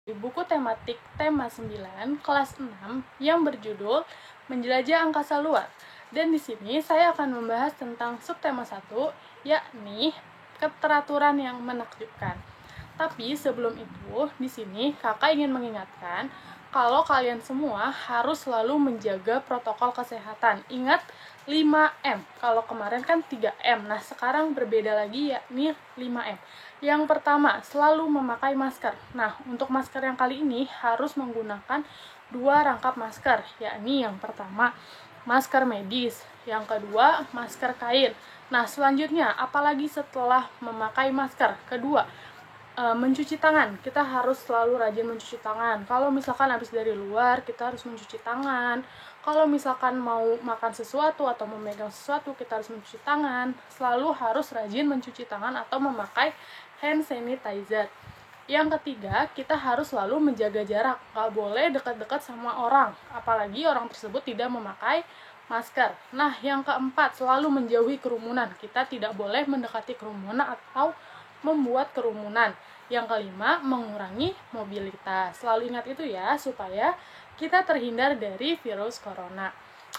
buku tematik tema 9 kelas 6 yang berjudul Menjelajah Angkasa Luar. Dan di sini saya akan membahas tentang subtema 1, yakni keteraturan yang menakjubkan. Tapi sebelum itu, di sini kakak ingin mengingatkan kalau kalian semua harus selalu menjaga protokol kesehatan. Ingat 5M. Kalau kemarin kan 3M. Nah, sekarang berbeda lagi yakni 5M. Yang pertama, selalu memakai masker. Nah, untuk masker yang kali ini harus menggunakan 2 rangkap masker, yakni yang pertama masker medis, yang kedua masker kain. Nah, selanjutnya apalagi setelah memakai masker? Kedua, mencuci tangan. Kita harus selalu rajin mencuci tangan. Kalau misalkan habis dari luar, kita harus mencuci tangan. Kalau misalkan mau makan sesuatu atau memegang sesuatu, kita harus mencuci tangan. Selalu harus rajin mencuci tangan atau memakai hand sanitizer. Yang ketiga, kita harus selalu menjaga jarak. Nggak boleh dekat-dekat sama orang, apalagi orang tersebut tidak memakai masker. Nah, yang keempat, selalu menjauhi kerumunan. Kita tidak boleh mendekati kerumunan atau membuat kerumunan. Yang kelima, mengurangi mobilitas. Selalu ingat itu ya, supaya kita terhindar dari virus corona.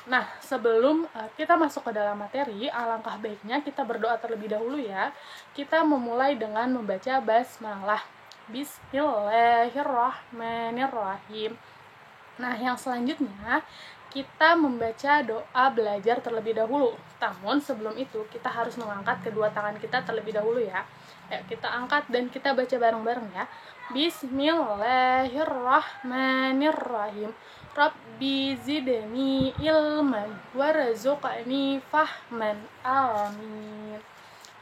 Nah, sebelum kita masuk ke dalam materi, alangkah baiknya kita berdoa terlebih dahulu ya. Kita memulai dengan membaca basmalah. Bismillahirrahmanirrahim. Nah, yang selanjutnya kita membaca doa belajar terlebih dahulu. Namun sebelum itu kita harus mengangkat kedua tangan kita terlebih dahulu ya. Kita angkat dan kita baca bareng-bareng ya. Bismillahirrahmanirrahim. Rabbi zidni ilman warzuqni fahman. Amin.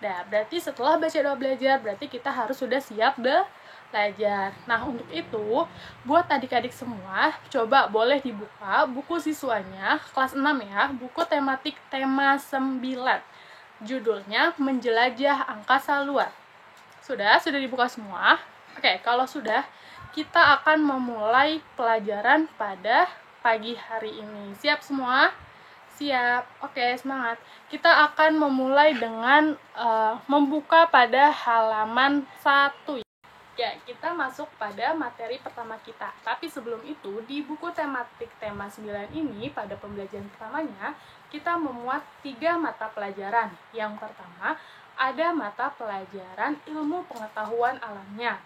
Nah, berarti setelah baca doa belajar, berarti kita harus sudah siap belajar. Nah, untuk itu, buat adik-adik semua, coba boleh dibuka buku siswanya, kelas 6 ya, buku tematik tema 9. Judulnya Menjelajah Angkasa Luar. Sudah dibuka semua? Oke, kalau sudah, kita akan memulai pelajaran pada pagi hari ini. Siap semua? Siap. Oke, semangat. Kita akan memulai dengan membuka pada halaman 1. Ya, kita masuk pada materi pertama kita. Tapi sebelum itu, di buku tematik tema 9 ini, pada pembelajaran pertamanya, kita memuat 3 mata pelajaran. Yang pertama, ada mata pelajaran ilmu pengetahuan alamnya.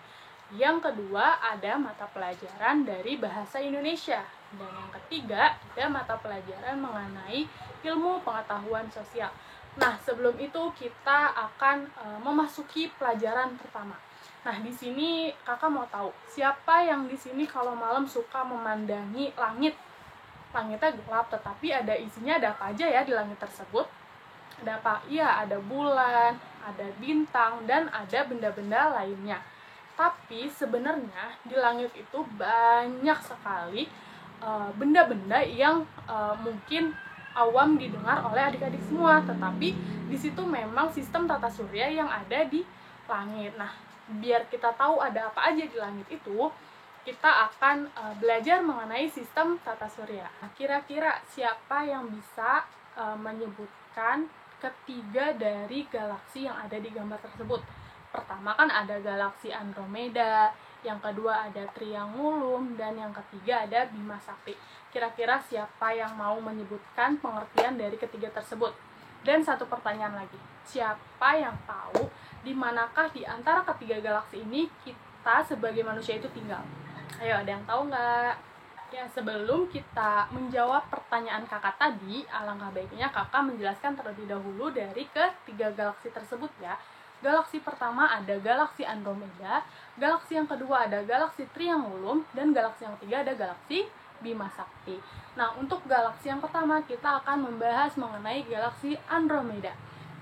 Yang kedua, ada mata pelajaran dari bahasa Indonesia. Dan yang ketiga, ada mata pelajaran mengenai ilmu pengetahuan sosial. Nah, sebelum itu kita akan memasuki pelajaran pertama. Nah, di sini kakak mau tahu, siapa yang di sini kalau malam suka memandangi langit? Langitnya gelap, tetapi ada isinya, ada apa aja ya di langit tersebut? Ada apa? Iya, ada bulan, ada bintang, dan ada benda-benda lainnya. Tapi sebenarnya di langit itu banyak sekali benda-benda yang mungkin awam didengar oleh adik-adik semua, tetapi di situ memang sistem tata surya yang ada di langit. Nah, biar kita tahu ada apa aja di langit itu, kita akan belajar mengenai sistem tata surya. Nah, kira-kira siapa yang bisa menyebutkan ketiga dari galaksi yang ada di gambar tersebut? Pertama kan ada galaksi Andromeda, yang kedua ada Triangulum, dan yang ketiga ada Bima Sakti. Kira-kira siapa yang mau menyebutkan pengertian dari ketiga tersebut? Dan satu pertanyaan lagi, siapa yang tahu di manakah di antara ketiga galaksi ini kita sebagai manusia itu tinggal? Ayo, ada yang tahu nggak? Ya, sebelum kita menjawab pertanyaan kakak tadi, alangkah baiknya kakak menjelaskan terlebih dahulu dari ketiga galaksi tersebut ya. Galaksi pertama ada galaksi Andromeda, galaksi yang kedua ada galaksi Triangulum, dan galaksi yang ketiga ada galaksi Bima Sakti. Nah, untuk galaksi yang pertama kita akan membahas mengenai galaksi Andromeda.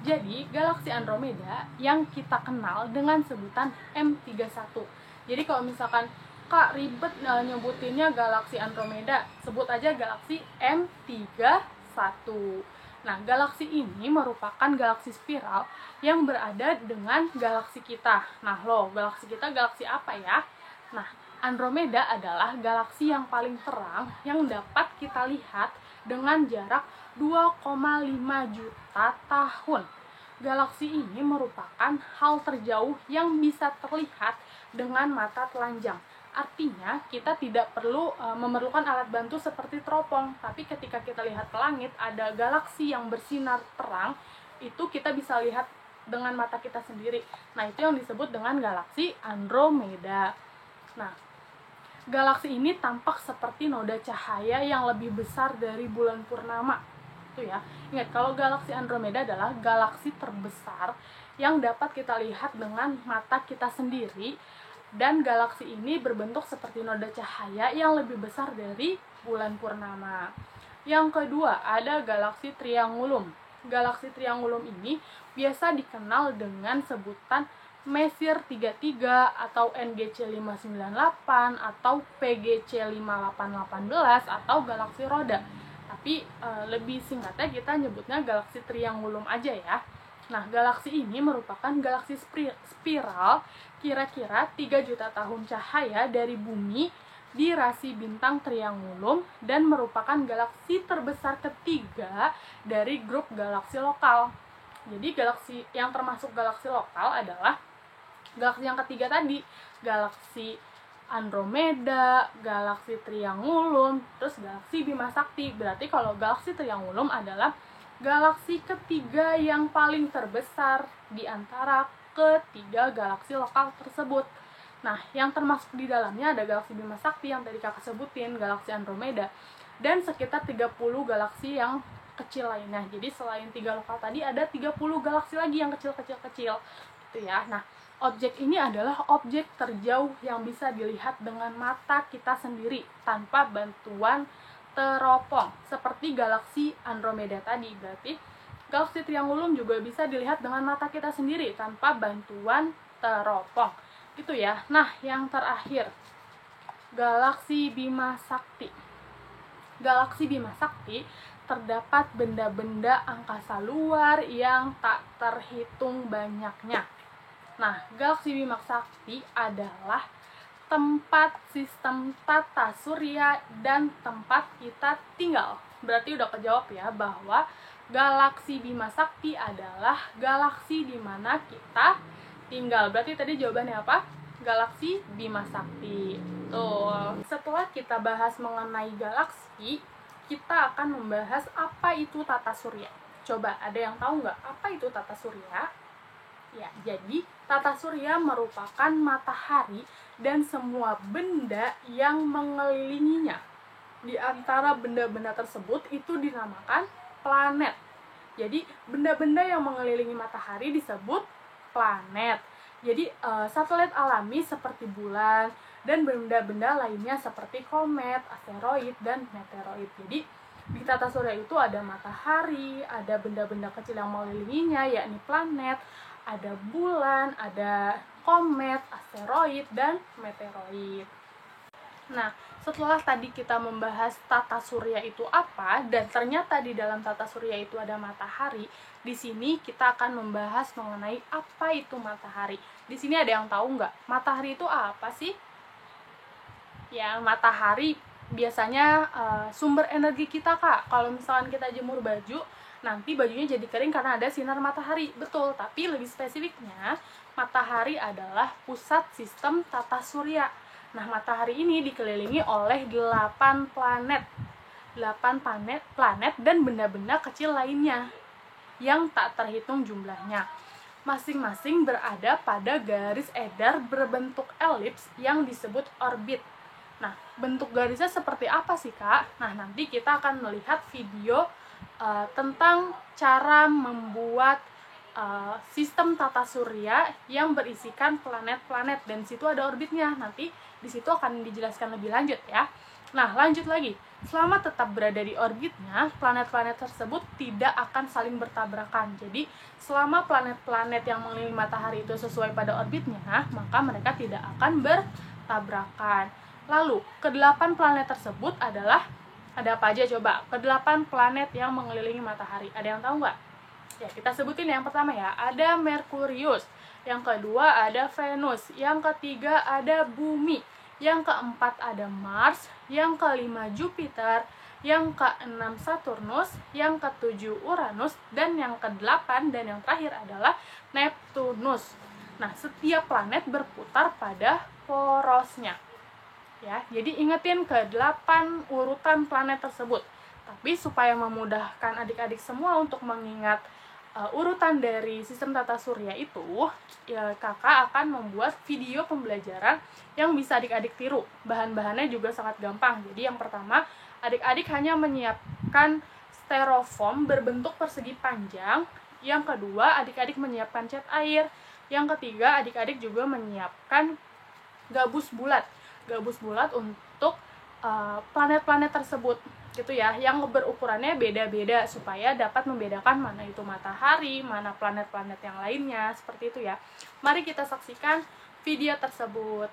Jadi, galaksi Andromeda yang kita kenal dengan sebutan M31. Jadi kalau misalkan Kak ribet nyebutinnya galaksi Andromeda, sebut aja galaksi M31. Nah, galaksi ini merupakan galaksi spiral yang berada dengan galaksi kita. Nah, galaksi kita galaksi apa ya? Nah, Andromeda adalah galaksi yang paling terang yang dapat kita lihat dengan jarak 2,5 juta tahun. Galaksi ini merupakan hal terjauh yang bisa terlihat dengan mata telanjang. Artinya kita tidak perlu memerlukan alat bantu seperti teropong, tapi ketika kita lihat ke langit ada galaksi yang bersinar terang, itu kita bisa lihat dengan mata kita sendiri. Nah, itu yang disebut dengan galaksi Andromeda. Nah, galaksi ini tampak seperti noda cahaya yang lebih besar dari bulan purnama. Itu ya. Ingat, kalau galaksi Andromeda adalah galaksi terbesar yang dapat kita lihat dengan mata kita sendiri, dan galaksi ini berbentuk seperti noda cahaya yang lebih besar dari bulan purnama. Yang kedua, ada galaksi Triangulum. Galaksi Triangulum ini biasa dikenal dengan sebutan Messier 33 atau NGC 598 atau PGC 5818 atau galaksi roda. Tapi lebih singkatnya kita nyebutnya galaksi Triangulum aja ya. Nah, galaksi ini merupakan galaksi spiral kira-kira 3 juta tahun cahaya dari bumi di rasi bintang Triangulum dan merupakan galaksi terbesar ketiga dari grup galaksi lokal. Jadi galaksi yang termasuk galaksi lokal adalah galaksi yang ketiga tadi, galaksi Andromeda, galaksi Triangulum, terus galaksi Bima Sakti. Berarti kalau galaksi Triangulum adalah galaksi ketiga yang paling terbesar di antara ketiga galaksi lokal tersebut. Nah, yang termasuk di dalamnya ada galaksi Bima Sakti yang tadi kakak sebutin, galaksi Andromeda, dan sekitar 30 galaksi yang kecil lainnya. Jadi selain 3 lokal tadi ada 30 galaksi lagi yang kecil-kecil gitu ya. Nah, objek ini adalah objek terjauh yang bisa dilihat dengan mata kita sendiri tanpa bantuan teropong, seperti galaksi Andromeda tadi. Berarti galaksi Triangulum juga bisa dilihat dengan mata kita sendiri tanpa bantuan teropong. Itu ya. Nah, yang terakhir, galaksi Bima Sakti. Galaksi Bima Sakti terdapat benda-benda angkasa luar yang tak terhitung banyaknya. Nah, galaksi Bima Sakti adalah tempat sistem tata surya dan tempat kita tinggal. Berarti udah kejawab ya bahwa galaksi Bima Sakti adalah galaksi di mana kita tinggal. Berarti tadi jawabannya apa? Galaksi Bima Sakti. Tuh. Setelah kita bahas mengenai galaksi, kita akan membahas apa itu tata surya. Coba, ada yang tahu nggak apa itu tata surya? Ya, jadi tata surya merupakan matahari dan semua benda yang mengelilinginya. Di antara benda-benda tersebut itu dinamakan planet. Jadi benda-benda yang mengelilingi matahari disebut planet. Jadi satelit alami seperti bulan dan benda-benda lainnya seperti komet, asteroid, dan meteoroid. Jadi di tata surya itu ada matahari, ada benda-benda kecil yang mengelilinginya yakni planet, ada bulan, ada komet, asteroid, dan meteoroid. Nah, setelah tadi kita membahas tata surya itu apa, dan ternyata di dalam tata surya itu ada matahari, di sini kita akan membahas mengenai apa itu matahari. Di sini ada yang tahu nggak? Matahari itu apa sih? Ya, matahari biasanya sumber energi kita, Kak. Kalau misalkan kita jemur baju, nanti bajunya jadi kering karena ada sinar matahari. Betul, tapi lebih spesifiknya, matahari adalah pusat sistem tata surya. Nah, matahari ini dikelilingi oleh 8 planet. 8 planet dan benda-benda kecil lainnya yang tak terhitung jumlahnya. Masing-masing berada pada garis edar berbentuk elips yang disebut orbit. Nah, bentuk garisnya seperti apa sih, Kak? Nah, nanti kita akan melihat video tentang cara membuat sistem tata surya yang berisikan planet-planet, dan situ ada orbitnya. Nanti di situ akan dijelaskan lebih lanjut ya. Nah, lanjut lagi. Selama tetap berada di orbitnya, planet-planet tersebut tidak akan saling bertabrakan. Jadi, selama planet-planet yang mengelilingi matahari itu sesuai pada orbitnya, maka mereka tidak akan bertabrakan. Lalu, ke-8 planet tersebut adalah, ada apa aja coba? Ke-8 planet yang mengelilingi matahari. Ada yang tahu nggak? Ya, kita sebutin yang pertama ya. Ada Merkurius. Yang kedua ada Venus. Yang ketiga ada Bumi. Yang keempat ada Mars. Yang kelima Jupiter. Yang keenam Saturnus. Yang ketujuh Uranus. Dan yang kedelapan dan yang terakhir adalah Neptunus. Nah, setiap planet berputar pada porosnya. Ya, jadi ingetin ke 8 urutan planet tersebut. Tapi supaya memudahkan adik-adik semua untuk mengingat urutan dari sistem tata surya itu, ya kakak akan membuat video pembelajaran yang bisa adik-adik tiru. Bahan-bahannya juga sangat gampang. Jadi yang pertama, adik-adik hanya menyiapkan styrofoam berbentuk persegi panjang. Yang kedua, adik-adik menyiapkan cat air. Yang ketiga, adik-adik juga menyiapkan gabus bulat untuk planet-planet tersebut gitu ya, yang berukurannya beda-beda supaya dapat membedakan mana itu matahari, mana planet-planet yang lainnya, seperti itu ya. Mari kita saksikan video tersebut.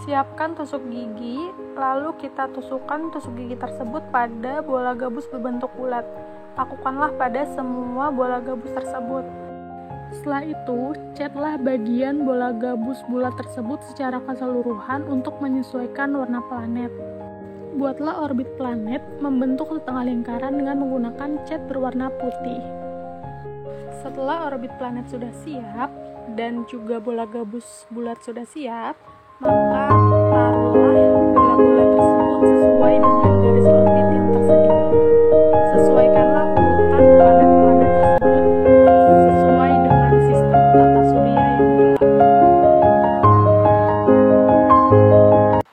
Siapkan tusuk gigi, lalu kita tusukkan tusuk gigi tersebut pada bola gabus berbentuk bulat. Lakukanlah pada semua bola gabus tersebut. Setelah itu, catlah bagian bola gabus bulat tersebut secara keseluruhan untuk menyesuaikan warna planet. Buatlah orbit planet membentuk setengah lingkaran dengan menggunakan cat berwarna putih. Setelah orbit planet sudah siap dan juga bola gabus bulat sudah siap, maka taruhlah bola-bola tersebut sesuai dengan garis orbit yang tersedia. Sesuaikanlah urutan planet-planet tersebut sesuai dengan sistem tata surya yang berlaku.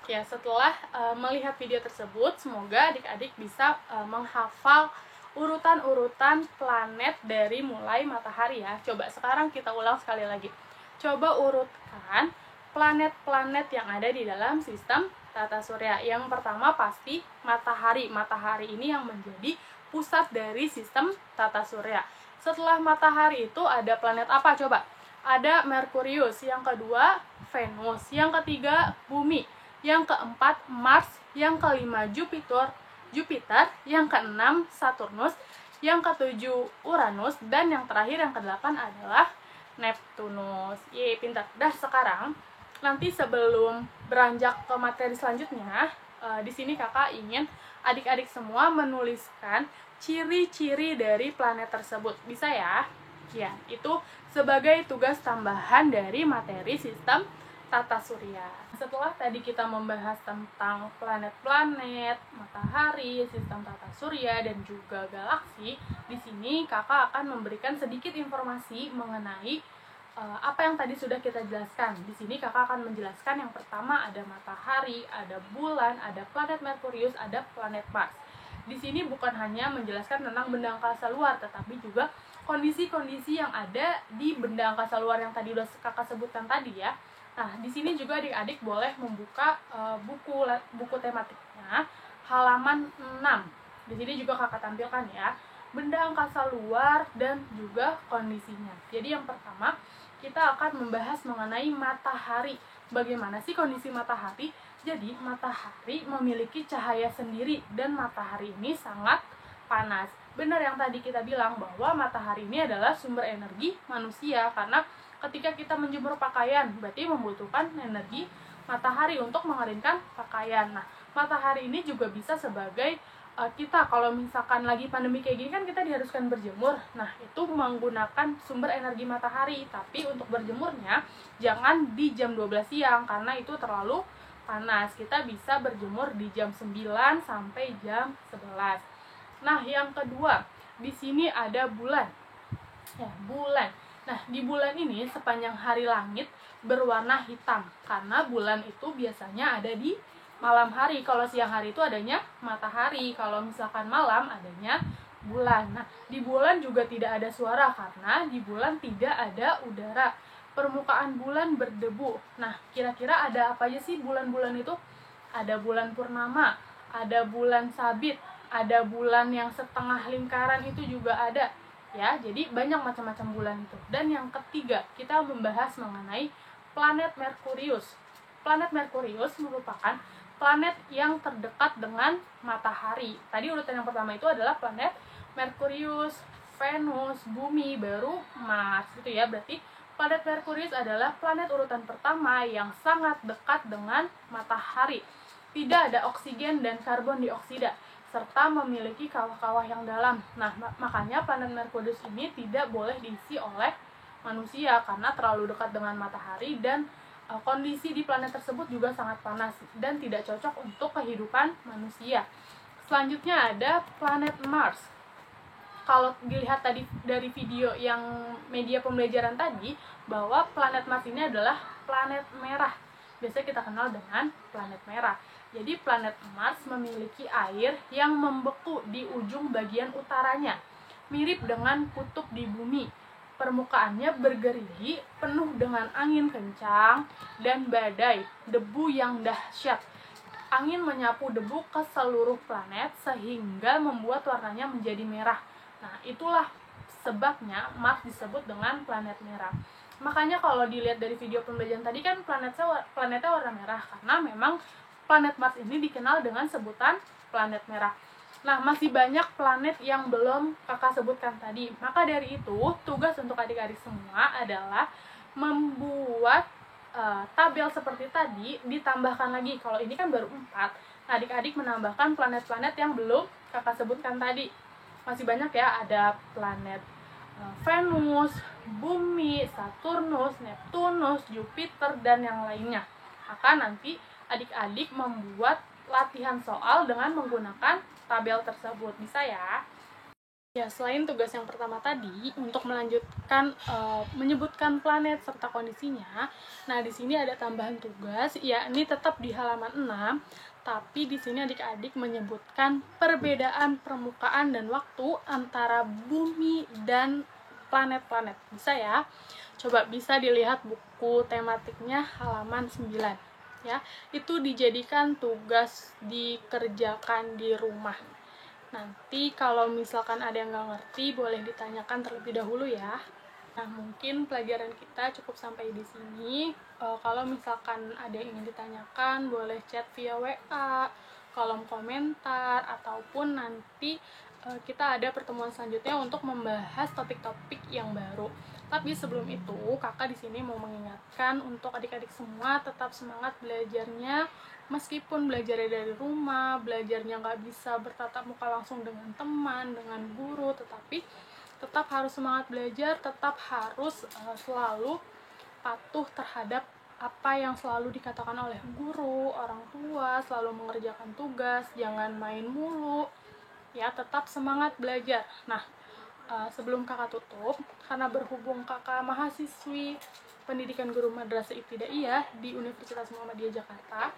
Ya, setelah melihat video tersebut, semoga adik-adik bisa menghafal urutan-urutan planet dari mulai matahari ya. Coba sekarang kita ulang sekali lagi. Coba urutkan planet-planet yang ada di dalam sistem tata surya. Yang pertama pasti matahari. Matahari ini yang menjadi pusat dari sistem tata surya. Setelah matahari itu ada planet apa coba? Ada Merkurius, yang kedua Venus, yang ketiga Bumi, yang keempat Mars, yang kelima Jupiter, yang keenam Saturnus, yang ketujuh Uranus, dan yang terakhir yang kedelapan adalah Neptunus. Yeay, pintar. Dah, sekarang nanti sebelum beranjak ke materi selanjutnya, di sini kakak ingin adik-adik semua menuliskan ciri-ciri dari planet tersebut. Bisa ya? Ya, itu sebagai tugas tambahan dari materi sistem tata surya. Setelah tadi kita membahas tentang planet-planet, matahari, sistem tata surya, dan juga galaksi, di sini kakak akan memberikan sedikit informasi mengenai apa yang tadi sudah kita jelaskan. Di sini kakak akan menjelaskan yang pertama ada matahari, ada bulan, ada planet Merkurius, ada planet Mars. Di sini bukan hanya menjelaskan tentang benda angkasa luar, tetapi juga kondisi-kondisi yang ada di benda angkasa luar yang tadi udah kakak sebutkan tadi ya. Nah, di sini juga adik-adik boleh membuka buku tematiknya halaman 6. Di sini juga kakak tampilkan ya, benda angkasa luar dan juga kondisinya. Jadi yang pertama, kita akan membahas mengenai matahari. Bagaimana sih kondisi matahari? Jadi, matahari memiliki cahaya sendiri dan matahari ini sangat panas. Benar yang tadi kita bilang bahwa matahari ini adalah sumber energi manusia, karena ketika kita menjemur pakaian berarti membutuhkan energi matahari untuk mengeringkan pakaian. Nah, matahari ini juga bisa sebagai kita kalau misalkan lagi pandemi kayak gini kan kita diharuskan berjemur. Nah, itu menggunakan sumber energi matahari, tapi untuk berjemurnya jangan di jam 12 siang karena itu terlalu panas. Kita bisa berjemur di jam 9 sampai jam 11. Nah, yang kedua, di sini ada bulan. Ya, bulan. Nah, di bulan ini sepanjang hari langit berwarna hitam karena bulan itu biasanya ada di malam hari. Kalau siang hari itu adanya matahari, kalau misalkan malam adanya bulan. Nah, di bulan juga tidak ada suara karena di bulan tidak ada udara. Permukaan bulan berdebu. Nah, kira-kira ada apa aja sih bulan-bulan itu? Ada bulan purnama, ada bulan sabit, ada bulan yang setengah lingkaran itu juga ada. Ya, jadi banyak macam-macam bulan itu. Dan yang ketiga, kita membahas mengenai planet Merkurius. Planet Merkurius merupakan planet yang terdekat dengan matahari. Tadi urutan yang pertama itu adalah planet Merkurius, Venus, Bumi, baru Mars gitu ya. Berarti planet Merkurius adalah planet urutan pertama yang sangat dekat dengan matahari. Tidak ada oksigen dan karbon dioksida serta memiliki kawah-kawah yang dalam. Nah, makanya planet Merkurius ini tidak boleh diisi oleh manusia karena terlalu dekat dengan matahari dan kondisi di planet tersebut juga sangat panas dan tidak cocok untuk kehidupan manusia. Selanjutnya ada planet Mars. Kalau dilihat tadi dari video yang media pembelajaran tadi, bahwa planet Mars ini adalah planet merah. Biasanya kita kenal dengan planet merah. Jadi planet Mars memiliki air yang membeku di ujung bagian utaranya, mirip dengan kutub di bumi. Permukaannya bergerigi, penuh dengan angin kencang dan badai, debu yang dahsyat. Angin menyapu debu ke seluruh planet sehingga membuat warnanya menjadi merah. Nah, itulah sebabnya Mars disebut dengan planet merah. Makanya kalau dilihat dari video pembelajaran tadi kan planetnya warna merah karena memang planet Mars ini dikenal dengan sebutan planet merah. Nah, masih banyak planet yang belum kakak sebutkan tadi. Maka dari itu, tugas untuk adik-adik semua adalah membuat tabel seperti tadi, ditambahkan lagi. Kalau ini kan baru 4, adik-adik menambahkan planet-planet yang belum kakak sebutkan tadi. Masih banyak ya, ada planet Venus, Bumi, Saturnus, Neptunus, Jupiter, dan yang lainnya. Maka nanti adik-adik membuat latihan soal dengan menggunakan tabel tersebut. Bisa ya? Ya, selain tugas yang pertama tadi untuk melanjutkan menyebutkan planet serta kondisinya, nah di sini ada tambahan tugas, yakni tetap di halaman 6, tapi di sini adik-adik menyebutkan perbedaan permukaan dan waktu antara bumi dan planet-planet. Bisa ya? Coba bisa dilihat buku tematiknya halaman 9 ya. Itu dijadikan tugas dikerjakan di rumah. Nanti kalau misalkan ada yang nggak ngerti, boleh ditanyakan terlebih dahulu ya. Nah, mungkin pelajaran kita cukup sampai di sini. Kalau misalkan ada yang ingin ditanyakan, boleh chat via WA, kolom komentar, ataupun nanti kita ada pertemuan selanjutnya untuk membahas topik-topik yang baru. Tapi sebelum itu, kakak di sini mau mengingatkan untuk adik-adik semua tetap semangat belajarnya. Meskipun belajarnya dari rumah, belajarnya nggak bisa bertatap muka langsung dengan teman, dengan guru, tetapi tetap harus semangat belajar, tetap harus selalu patuh terhadap apa yang selalu dikatakan oleh guru, orang tua, selalu mengerjakan tugas, jangan main mulu, ya tetap semangat belajar. Nah, sebelum kakak tutup, karena berhubung kakak mahasiswi pendidikan guru madrasah ibtidaiyah di Universitas Muhammadiyah Jakarta,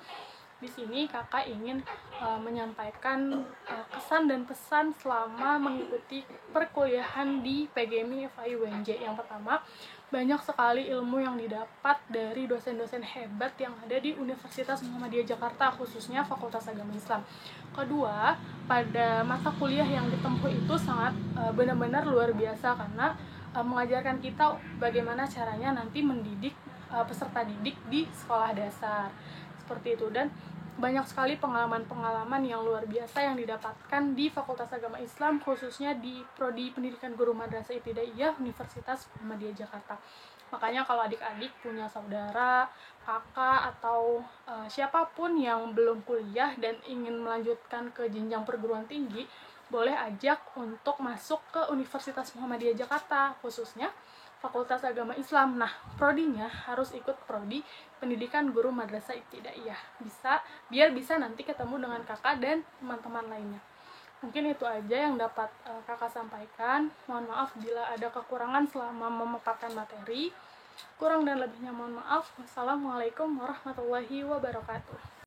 di sini kakak ingin menyampaikan kesan dan pesan selama mengikuti perkuliahan di PGMI FAI UNJ. Yang pertama, banyak sekali ilmu yang didapat dari dosen-dosen hebat yang ada di Universitas Muhammadiyah Jakarta, khususnya Fakultas Agama Islam. Kedua, pada masa kuliah yang ditempuh itu sangat benar-benar luar biasa karena mengajarkan kita bagaimana caranya nanti mendidik peserta didik di sekolah dasar. Seperti itu, dan banyak sekali pengalaman-pengalaman yang luar biasa yang didapatkan di Fakultas Agama Islam, khususnya di Prodi Pendidikan Guru Madrasah Ibtidaiyah Universitas Muhammadiyah Jakarta. Makanya kalau adik-adik punya saudara, kakak, atau siapapun yang belum kuliah dan ingin melanjutkan ke jenjang perguruan tinggi, boleh ajak untuk masuk ke Universitas Muhammadiyah Jakarta, khususnya Fakultas Agama Islam. Nah, prodinya harus ikut prodi Pendidikan Guru Madrasah Ibtidaiyah. Biar bisa nanti ketemu dengan kakak dan teman-teman lainnya. Mungkin itu aja yang dapat kakak sampaikan. Mohon maaf bila ada kekurangan selama memaparkan materi. Kurang dan lebihnya mohon maaf. Wassalamualaikum warahmatullahi wabarakatuh.